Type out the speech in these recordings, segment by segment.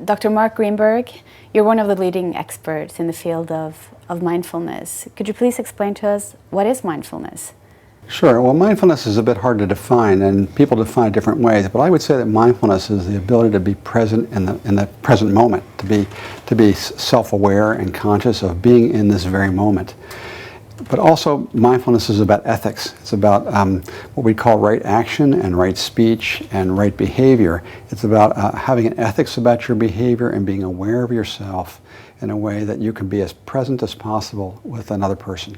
Dr. Mark Greenberg, you're one of the leading experts in the field of mindfulness. Could you please explain to us what is mindfulness? Sure. Well, mindfulness is a bit hard to define, and people define it different ways. But I would say that mindfulness is the ability to be present in the present moment, to be self-aware and conscious of being in this very moment. But also, mindfulness is about ethics. It's about what we call right action and right speech and right behavior. It's about having an ethics about your behavior and being aware of yourself in a way that you can be as present as possible with another person.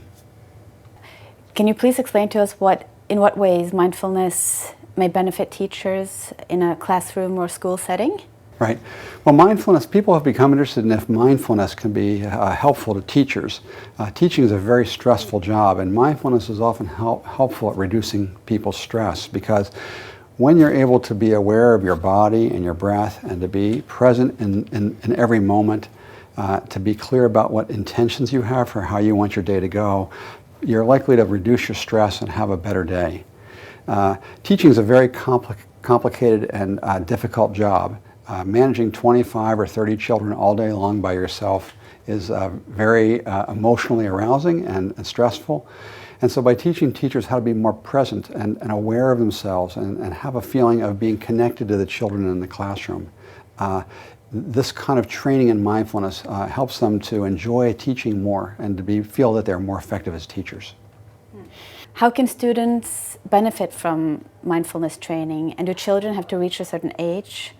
Can you please explain to us in what ways mindfulness may benefit teachers in a classroom or school setting? Right. Well, mindfulness, people have become interested in if mindfulness can be helpful to teachers. Teaching is a very stressful job, and mindfulness is often helpful at reducing people's stress, because when you're able to be aware of your body and your breath and to be present in every moment, to be clear about what intentions you have for how you want your day to go, you're likely to reduce your stress and have a better day. Teaching is a very complicated and difficult job. Managing 25 or 30 children all day long by yourself is very emotionally arousing and stressful. And so by teaching teachers how to be more present and aware of themselves and have a feeling of being connected to the children in the classroom, this kind of training in mindfulness helps them to enjoy teaching more and to feel that they're more effective as teachers. How can students benefit from mindfulness training, and do children have to reach a certain age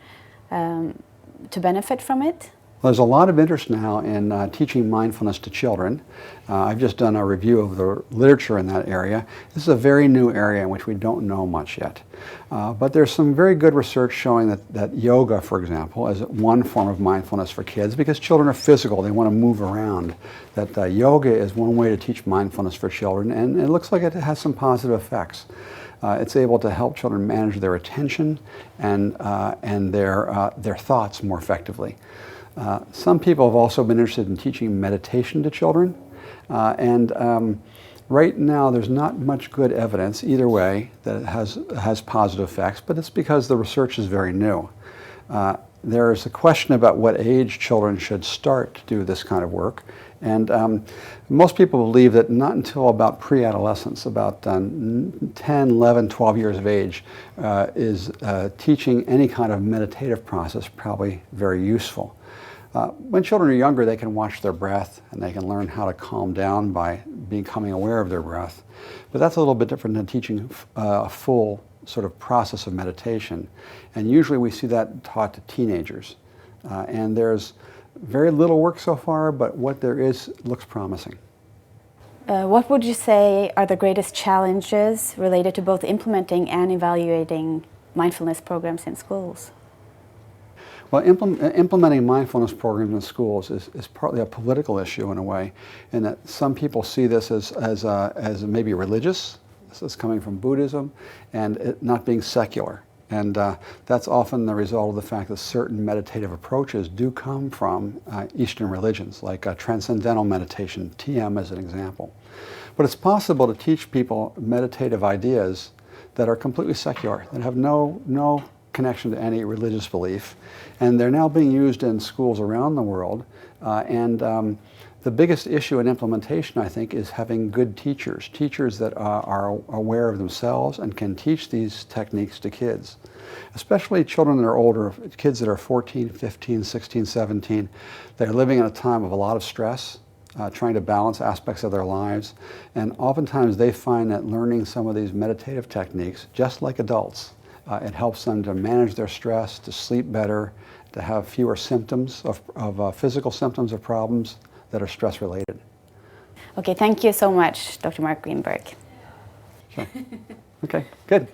to benefit from it? Well, there's a lot of interest now in teaching mindfulness to children. I've just done a review of the literature in that area. This is a very new area in which we don't know much yet. But there's some very good research showing that yoga, for example, is one form of mindfulness for kids, because children are physical, they want to move around. That yoga is one way to teach mindfulness for children, and it looks like it has some positive effects. It's able to help children manage their attention and their thoughts more effectively. Some people have also been interested in teaching meditation to children, right now there's not much good evidence either way that it has positive effects, but it's because the research is very new. There's a question about what age children should start to do this kind of work, and most people believe that not until about pre-adolescence, about 10, 11, 12 years of age, is teaching any kind of meditative process probably very useful. When children are younger, they can watch their breath and they can learn how to calm down by becoming aware of their breath. But that's a little bit different than teaching a full sort of process of meditation. And usually we see that taught to teenagers. And there's very little work so far, but what there is looks promising. What would you say are the greatest challenges related to both implementing and evaluating mindfulness programs in schools? Well, implementing mindfulness programs in schools is partly a political issue in a way, in that some people see this as maybe religious. This is coming from Buddhism, and it not being secular. And that's often the result of the fact that certain meditative approaches do come from Eastern religions, like transcendental meditation, TM as an example. But it's possible to teach people meditative ideas that are completely secular, that have no connection to any religious belief, and they're now being used in schools around the world. The biggest issue in implementation, I think, is having good teachers that are aware of themselves and can teach these techniques to kids, especially children that are older, kids that are 14, 15, 16, 17. They're living in a time of a lot of stress, trying to balance aspects of their lives, and oftentimes they find that learning some of these meditative techniques, just like adults, it helps them to manage their stress, to sleep better, to have fewer symptoms of physical symptoms of problems that are stress-related. Okay, thank you so much, Dr. Mark Greenberg. Sure. Okay, good.